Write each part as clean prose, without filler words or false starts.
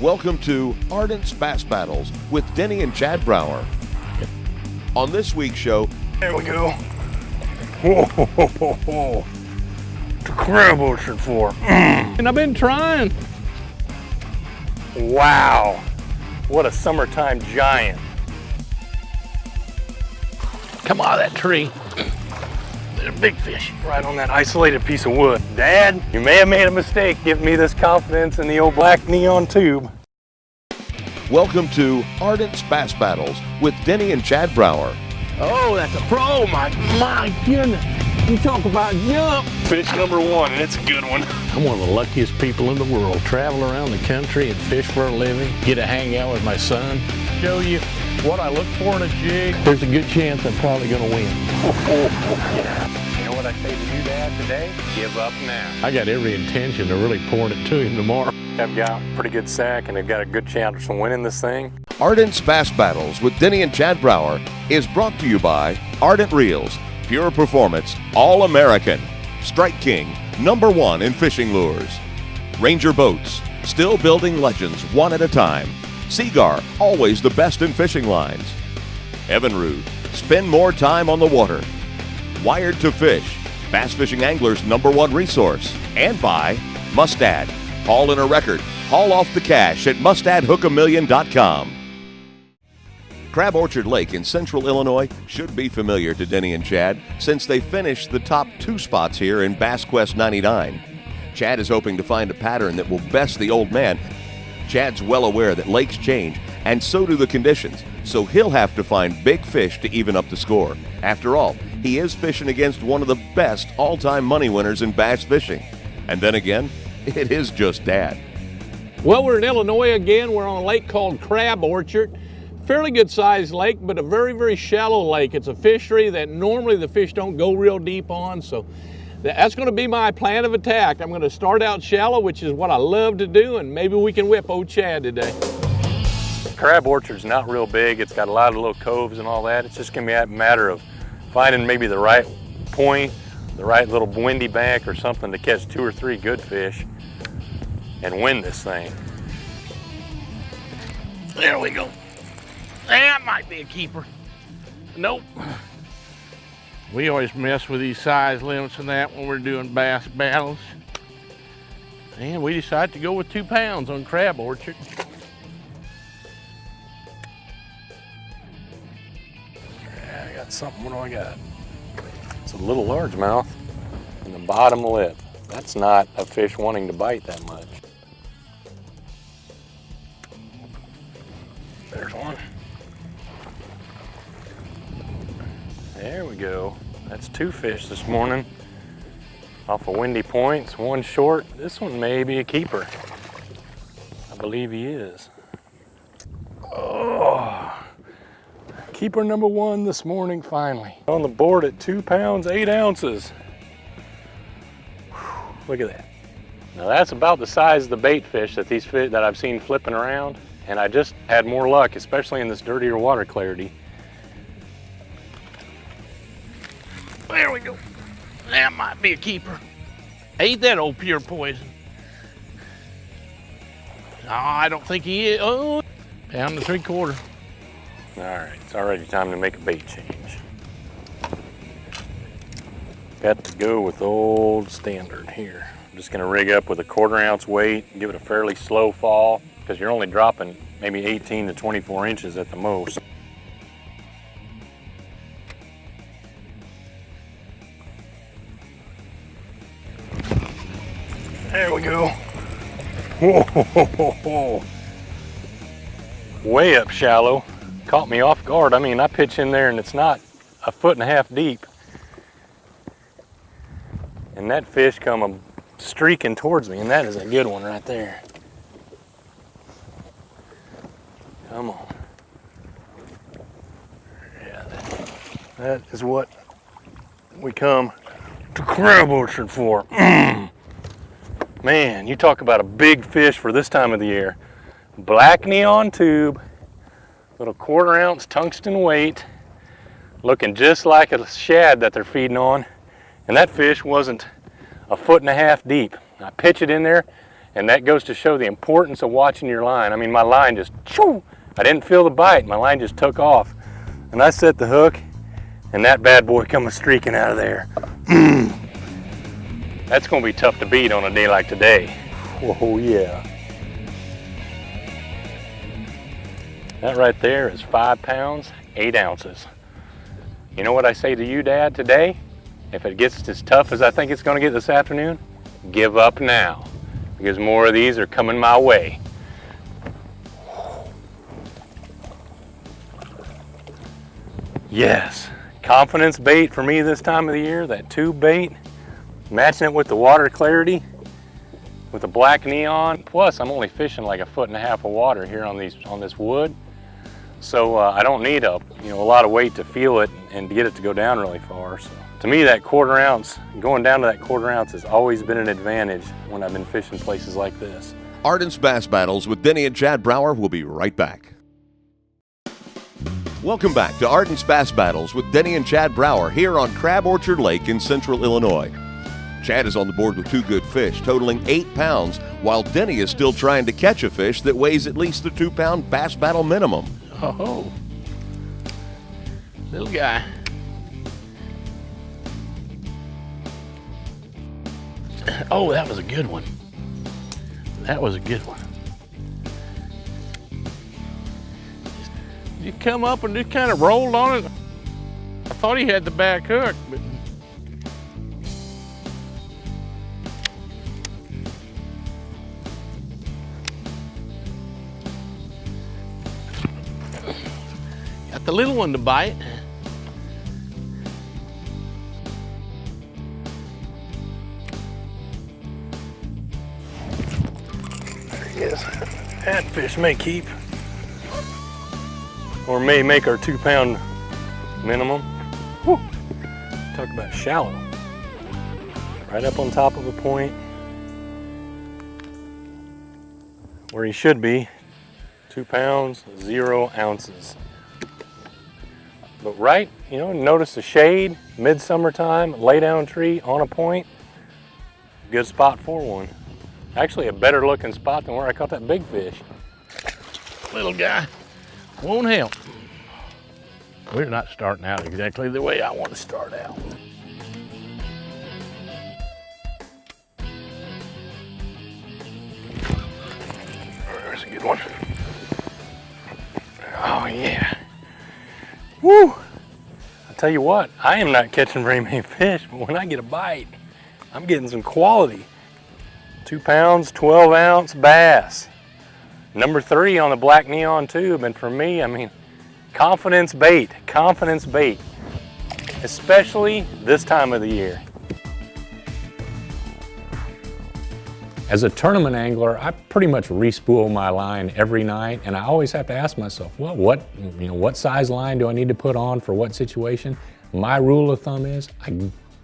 Welcome to Ardent's Bass Battles with Denny and Chad Brauer. On this week's show, there we go. Whoa, ho, ho, ho, ho. The crab orchard for. And I've been trying. Wow, what a summertime giant. Come on, that tree. There's a big fish. Right on that isolated piece of wood. Dad, you may have made a mistake giving me this confidence in the old black neon tube. welcome to Ardent's Bass Battles with Denny and Chad Brauer. Oh, that's a pro, my goodness. You talk about jump. Fish number one, and it's a good one. I'm one of the luckiest people in the world. Travel around the country and fish for a living. Get to hang out with my son. Show you what I look for in a jig. There's a good chance I'm probably gonna win. Yeah. You know what I say to you, Dad, today? Give up now. I got every intention of really pouring it to him tomorrow. I've got a pretty good sack, and they've got a good chance of winning this thing. Ardent's Bass Battles with Denny and Chad Brauer is brought to you by Ardent Reels, Pure Performance, All-American, Strike King, #1 in fishing lures, Ranger Boats, still building legends one at a time, Seagar, always the best in fishing lines, Evinrude, spend more time on the water, Wired to Fish, bass fishing anglers' #1 resource, and by Mustad, haul in a record, haul off the cash at mustadhookamillion.com. Crab Orchard Lake in central Illinois should be familiar to Denny and Chad since they finished the top 2 spots here in Bass Quest 99. Chad is hoping to find a pattern that will best the old man. Chad's well aware that lakes change, and so do the conditions, so he'll have to find big fish to even up the score. After all, he is fishing against one of the best all-time money winners in bass fishing. And then again, it is just Dad. Well, we're in Illinois again. We're on a lake called Crab Orchard. Fairly good sized lake, but a very, very shallow lake. It's a fishery that normally the fish don't go real deep on, so that's going to be my plan of attack. I'm going to start out shallow, which is what I love to do, and maybe we can whip old Chad today. Crab Orchard's not real big. It's got a lot of little coves and all that. It's just going to be a matter of finding maybe the right point, the right little windy bank or something to catch 2 or 3 good fish and win this thing. There we go. That might be a keeper. Nope. We always mess with these size limits and that when we're doing bass battles. And we decided to go with 2 pounds on Crab Orchard. Yeah, I got something. What do I got? It's a little largemouth in the bottom lip. That's not a fish wanting to bite that much. There's one. There we go. That's 2 fish this morning off of windy points, 1 short. This one may be a keeper. I believe he is. Oh, keeper #1 this morning finally. On the board at 2 pounds, 8 ounces. Whew, look at that. Now that's about the size of the bait fish that these fish that I've seen flipping around, and I just had more luck, especially in this dirtier water clarity. There we go. That might be a keeper. Ain't that old pure poison? No, I don't think he is. Oh, pound to 3/4. All right, it's already time to make a bait change. Got to go with the old standard here. I'm just gonna rig up with a 1/4 ounce weight, give it a fairly slow fall, because you're only dropping maybe 18 to 24 inches at the most. There we go. Whoa, ho, ho, ho, ho. Way up shallow. Caught me off guard. I mean, I pitch in there and it's not 1.5 feet deep. And that fish come streaking towards me, and that is a good one right there. Come on. Yeah, that is what we come to Crab Orchard for. Man, you talk about a big fish for this time of the year. Black neon tube, little 1/4 ounce tungsten weight, looking just like a shad that they're feeding on. And that fish wasn't 1.5 feet deep. I pitch it in there, And that goes to show the importance of watching your line. I mean, my line just, choo, I didn't feel the bite. My line just took off. And I set the hook, and that bad boy comes streaking out of there. That's gonna be tough to beat on a day like today. Oh yeah. That right there is 5 pounds, 8 ounces. You know what I say to you, Dad, today? If it gets as tough as I think it's gonna get this afternoon, give up now, because more of these are coming my way. Yes, confidence bait for me this time of the year, that tube bait, matching it with the water clarity, with the black neon. Plus, I'm only fishing like 1.5 feet of water here on this wood. So I don't need a lot of weight to feel it and to get it to go down really far. So to me, that 1/4 ounce, going down to that 1/4 ounce has always been an advantage when I've been fishing places like this. Ardent's Bass Battles with Denny and Chad Brauer will be right back. Welcome back to Ardent's Bass Battles with Denny and Chad Brauer here on Crab Orchard Lake in central Illinois. Chad is on the board with 2 good fish, totaling 8 pounds, while Denny is still trying to catch a fish that weighs at least the 2-pound Bass Battle minimum. Oh, little guy. Oh, that was a good one. That was a good one. You come up and just kind of rolled on it. I thought he had the back hook, but got the little one to bite. There he is. That fish may keep, Or may make our 2-pound minimum. Whew. Talk about shallow. Right up on top of a point where he should be. 2 pounds, 0 ounces. But right, notice the shade, midsummertime, lay down tree on a point. Good spot for one. Actually a better looking spot than where I caught that big fish. Little guy won't help. We're not starting out exactly the way I want to start out. There's a good one. Oh yeah. Woo! I tell you what, I am not catching very many fish, but when I get a bite, I'm getting some quality. 2 pounds, 12 ounce bass. Number 3 on the black neon tube, and for me, I mean, confidence bait, especially this time of the year. As a tournament angler, I pretty much re-spool my line every night, and I always have to ask myself, well, what size line do I need to put on for what situation? My rule of thumb is I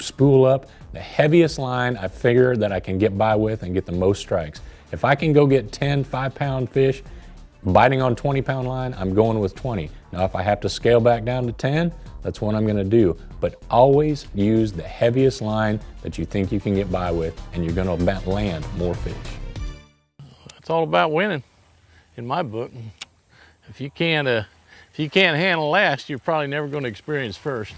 spool up the heaviest line I figure that I can get by with and get the most strikes. If I can go get 10 5-pound fish biting on 20-pound line, I'm going with 20. Now, if I have to scale back down to 10, that's what I'm gonna do. But always use the heaviest line that you think you can get by with, and you're gonna land more fish. It's all about winning, in my book. If you can't handle last, you're probably never going to experience first.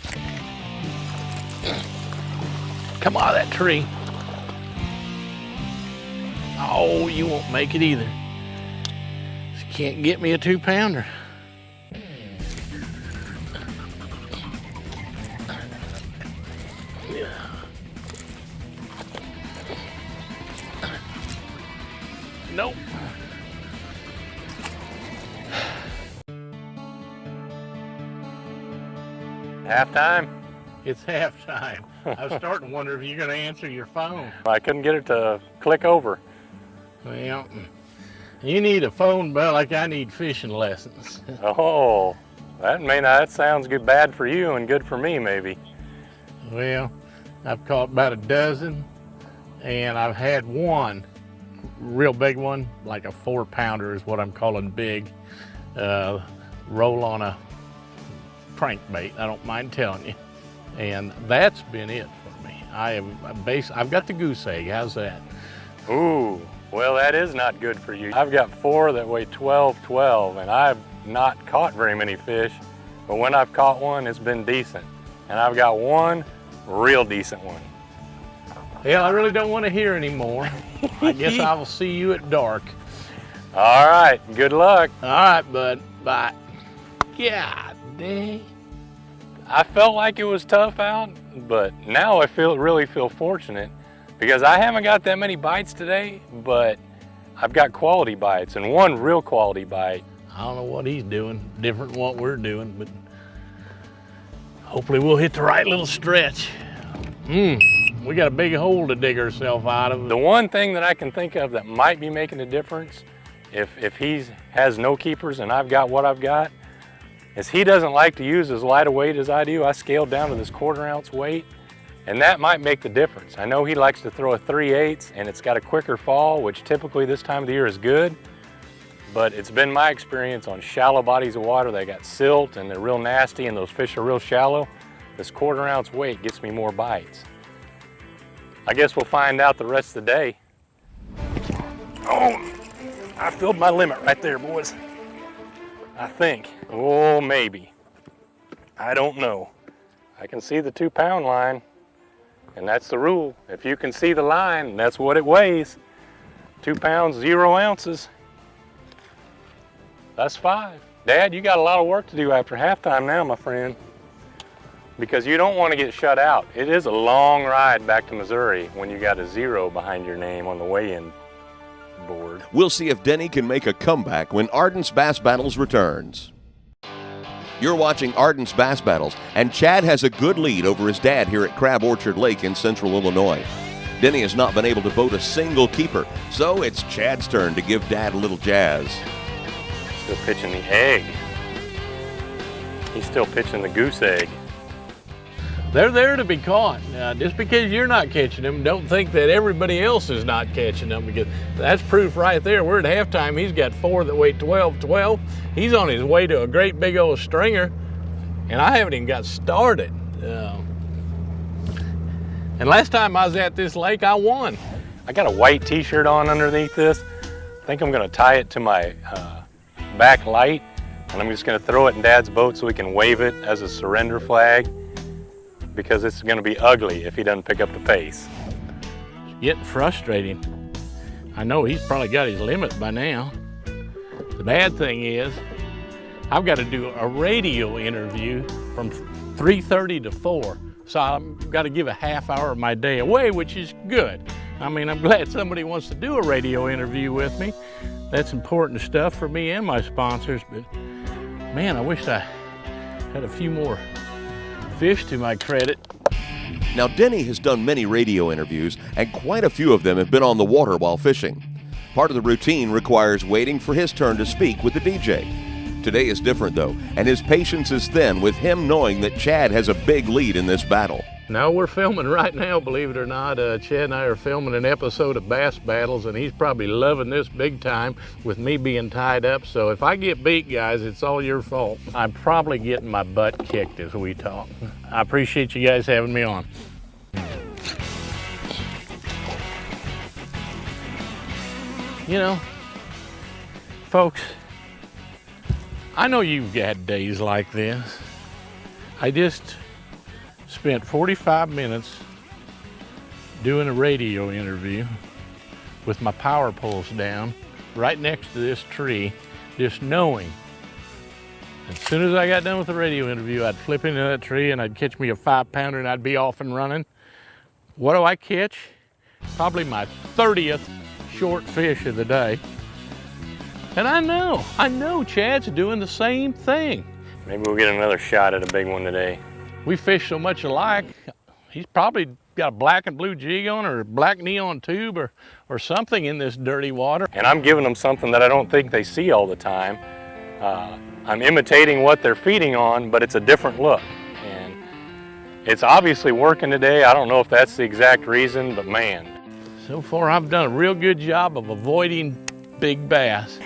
Come out of that tree. Oh, you won't make it either. You can't get me a 2-pounder. Nope. Halftime? It's halftime. I was starting to wonder if you're going to answer your phone. I couldn't get it to click over. Well, you need a phone bill like I need fishing lessons. Oh, that sounds good, bad for you and good for me maybe. Well, I've caught about a dozen, and I've had one real big one, like a 4-pounder is what I'm calling big, roll on a crankbait, I don't mind telling you. And that's been it for me. I've got the goose egg, how's that? Ooh, Well, that is not good for you. I've got 4 that weigh 12, and I've not caught very many fish, but when I've caught one, it's been decent. And I've got one real decent one. Well, I really don't want to hear anymore. I guess I will see you at dark. All right, good luck. All right, bud, bye. God dang. I felt like it was tough out, but now I really feel fortunate because I haven't got that many bites today, but I've got quality bites and one real quality bite. I don't know what he's doing, different than what we're doing, but hopefully we'll hit the right little stretch. We got a big hole to dig ourselves out of. The one thing that I can think of that might be making a difference, if he has no keepers and I've got what I've got, is he doesn't like to use as light a weight as I do. I scaled down to this 1/4 ounce weight, and that might make the difference. I know he likes to throw a 3/8 and it's got a quicker fall, which typically this time of the year is good, but it's been my experience on shallow bodies of water that got silt and they're real nasty and those fish are real shallow, this 1/4 ounce weight gets me more bites. I guess we'll find out the rest of the day. Oh, I filled my limit right there, boys. I think. Oh, maybe. I don't know. I can see the 2-pound line, and that's the rule. If you can see the line, that's what it weighs. 2 pounds, 0 ounces. That's 5. Dad, you got a lot of work to do after halftime now, my friend, because you don't want to get shut out. It is a long ride back to Missouri when you got a 0 behind your name on the weigh-in board. We'll see if Denny can make a comeback when Ardent's Bass Battles returns. You're watching Ardent's Bass Battles, and Chad has a good lead over his dad here at Crab Orchard Lake in central Illinois. Denny has not been able to vote a single keeper, so it's Chad's turn to give Dad a little jazz. Still pitching the egg. He's still pitching the goose egg. They're there to be caught. Just because you're not catching them, don't think that everybody else is not catching them, because that's proof right there. We're at halftime. He's got 4 that weigh 12. He's on his way to a great big old stringer, and I haven't even got started. And last time I was at this lake, I won. I got a white t-shirt on underneath this. I think I'm gonna tie it to my back light, and I'm just gonna throw it in Dad's boat so we can wave it as a surrender flag, because it's gonna be ugly if he doesn't pick up the pace. It's getting frustrating. I know he's probably got his limit by now. The bad thing is, I've got to do a radio interview from 3:30 to 4. So I've got to give a half hour of my day away, which is good. I mean, I'm glad somebody wants to do a radio interview with me. That's important stuff for me and my sponsors, but man, I wish I had a few more fish to my credit. Now, Denny has done many radio interviews, and quite a few of them have been on the water while fishing. Part of the routine requires waiting for his turn to speak with the DJ. Today is different, though, and his patience is thin with him knowing that Chad has a big lead in this battle. No, we're filming right now, believe it or not. Chad and I are filming an episode of Bass Battles, and he's probably loving this big time with me being tied up. So if I get beat, guys, it's all your fault. I'm probably getting my butt kicked as we talk. I appreciate you guys having me on. You know, folks, I know you've got days like this. I just spent 45 minutes doing a radio interview with my power poles down right next to this tree, just knowing as soon as I got done with the radio interview, I'd flip into that tree and I'd catch me a 5-pounder and I'd be off and running. What do I catch? Probably my 30th short fish of the day. And I know Chad's doing the same thing. Maybe we'll get another shot at a big one today. We fish so much alike, he's probably got a black and blue jig on or a black neon tube or something in this dirty water. And I'm giving them something that I don't think they see all the time. I'm imitating what they're feeding on, but it's a different look. And it's obviously working today. I don't know if that's the exact reason, but man. So far I've done a real good job of avoiding big bass.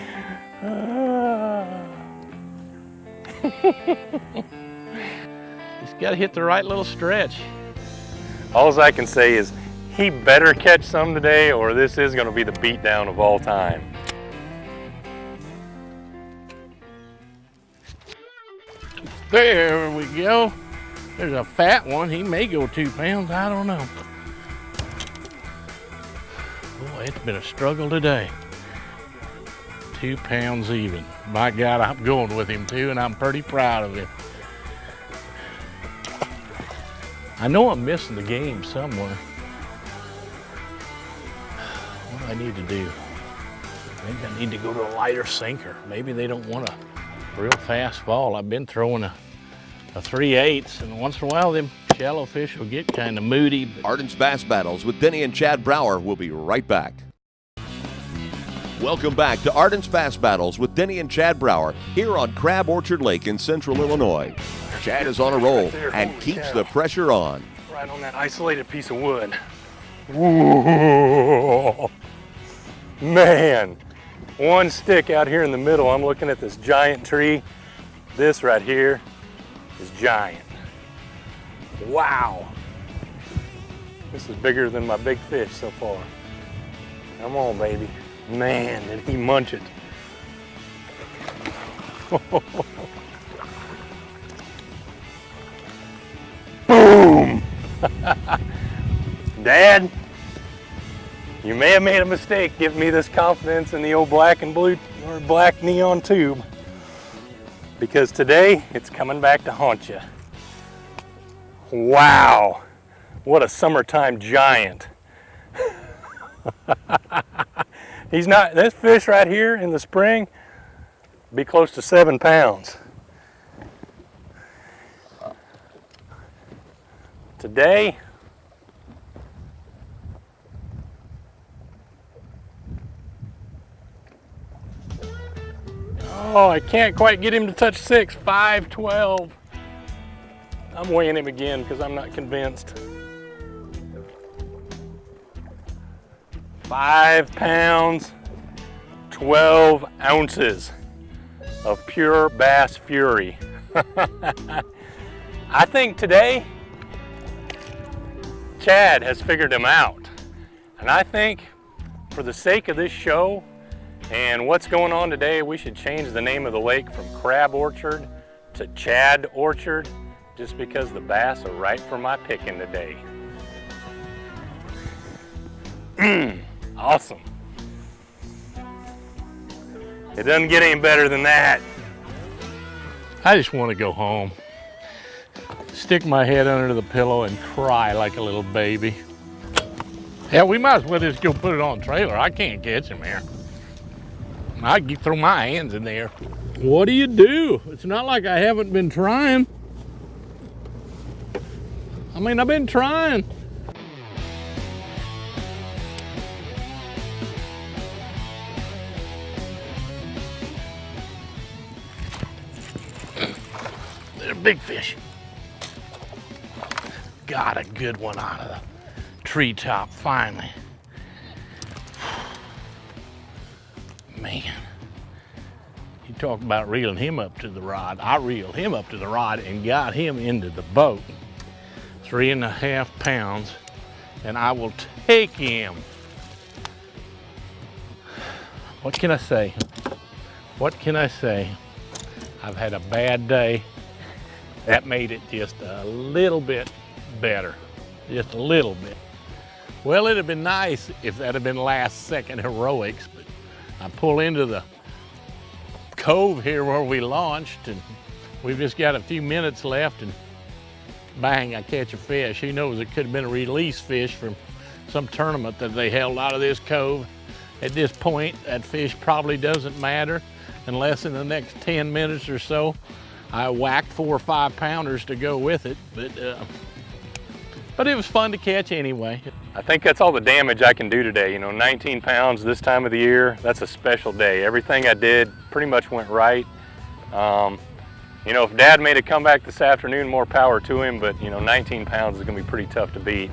Just gotta hit the right little stretch. All I can say is He better catch some today, or this is going to be the beatdown of all time. There we go. There's a fat one. He may go 2 pounds. I don't know. Boy, it's been a struggle today. 2 pounds even. My God, I'm going with him too, and I'm pretty proud of him. I know I'm missing the game somewhere. What do I need to do? Maybe I need to go to a lighter sinker. Maybe they don't want a real fast fall. I've been throwing a 3/8, and once in a while them shallow fish will get kind of moody. But Arden's Bass Battles with Denny and Chad Brauer will be right back. Welcome back to Arden's Bass Battles with Denny and Chad Brauer here on Crab Orchard Lake in central Illinois. Chad is on a roll and keeps the pressure on. Right on that isolated piece of wood. Whoa. Man, one stick out here in the middle. I'm looking at this giant tree. This right here is giant. Wow. This is bigger than my big fish so far. Come on, baby. Man, did he munch it. Boom! Dad, you may have made a mistake giving me this confidence in the old black and blue or black neon tube, because today it's coming back to haunt you. Wow, what a summertime giant. He's not, this fish right here in the spring be close to 7 pounds. Today, oh, I can't quite get him to touch 6, 512. I'm weighing him again because I'm not convinced. 5 pounds, 12 ounces of pure bass fury. I think today, Chad has figured him out. And I think for the sake of this show and what's going on today, we should change the name of the lake from Crab Orchard to Chad Orchard, just because the bass are right for my picking today. Awesome. It doesn't get any better than that. I just want to go home, stick my head under the pillow and cry like a little baby. Yeah, we might as well just go put it on the trailer. I can't catch him here. I can throw my hands in there. What do you do? It's not like I haven't been trying. I mean, I've been trying. They're big fish. Got a good one out of the treetop finally. Man, you talk about reeling him up to the rod. I reeled him up to the rod and got him into the boat. 3.5 pounds, and I will take him. What can I say? What can I say? I've had a bad day. That made it just a little bit better, just a little bit. Well, it'd have been nice if that had been last second heroics, but I pull into the cove here where we launched, and we've just got a few minutes left, and bang, I catch a fish. Who knows, it could have been a release fish from some tournament that they held out of this cove. At this point, that fish probably doesn't matter unless in the next 10 minutes or so, I whacked 4 or 5 pounders to go with it, but it was fun to catch anyway. I think that's all the damage I can do today. You know, 19 pounds this time of the year, that's a special day. Everything I did pretty much went right. You know, if Dad made a comeback this afternoon, more power to him, but you know, 19 pounds is gonna be pretty tough to beat.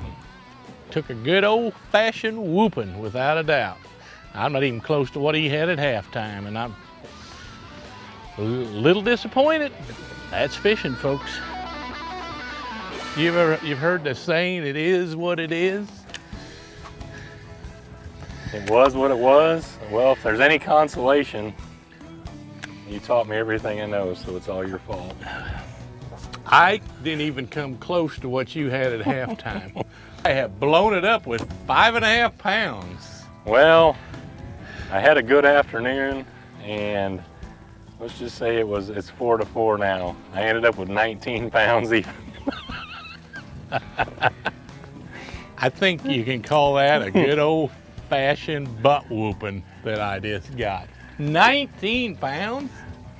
Took a good old-fashioned whooping, without a doubt. I'm not even close to what he had at halftime, and I'm a little disappointed. That's fishing, folks. You've heard the saying, it is what it is? It was what it was. Well, if there's any consolation, you taught me everything I know, so it's all your fault. I didn't even come close to what you had at halftime. I have blown it up with 5.5 pounds. Well, I had a good afternoon, and let's just say it's 4-4 now. I ended up with 19 pounds even. I think you can call that a good old-fashioned butt whooping that I just got. 19 pounds?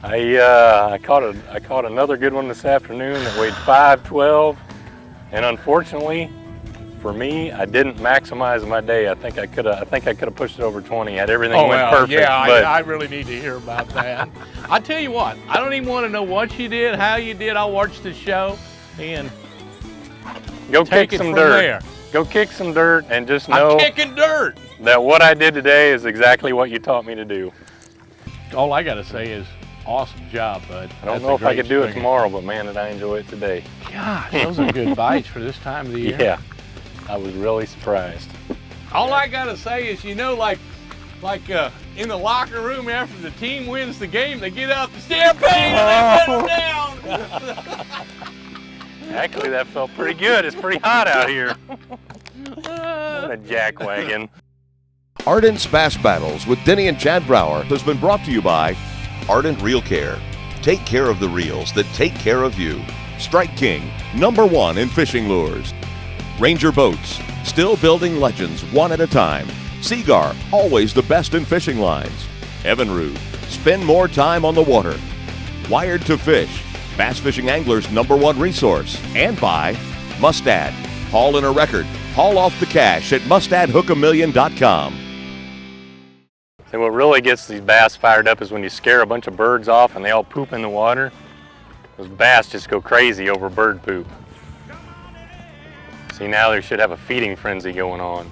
I caught another good one this afternoon that weighed 512, and unfortunately for me, I didn't maximize my day. I think I could have pushed it over 20 had everything went perfect. Yeah, but I really need to hear about that. I tell you what, I don't even want to know what you did, how you did. I'll watch the show and go take kick it some from dirt. there. Go kick some dirt and just know I'm kicking dirt. that what I did today is exactly what you taught me to do. All I got to say is, awesome job, bud. I don't know if I could do it tomorrow, but man, did I enjoy it today. Gosh, those are good bites for this time of the year. Yeah, I was really surprised. All I got to say is, you know, like in the locker room after the team wins the game, they get out the champagne and they pedal down. Actually, that felt pretty good. It's pretty hot out here. What a jackwagon. Ardent's Bass Battles with Denny and Chad Brauer has been brought to you by Ardent Reel Care. Take care of the reels that take care of you. Strike King, #1 in fishing lures. Ranger Boats, still building legends one at a time. Seagar, always the best in fishing lines. Evinrude, spend more time on the water. Wired to Fish, bass fishing anglers' #1 resource. And by Mustad, haul in a record, haul off the cash at mustadhookamillion.com. And what really gets these bass fired up is when you scare a bunch of birds off and they all poop in the water. Those bass just go crazy over bird poop. See, now they should have a feeding frenzy going on.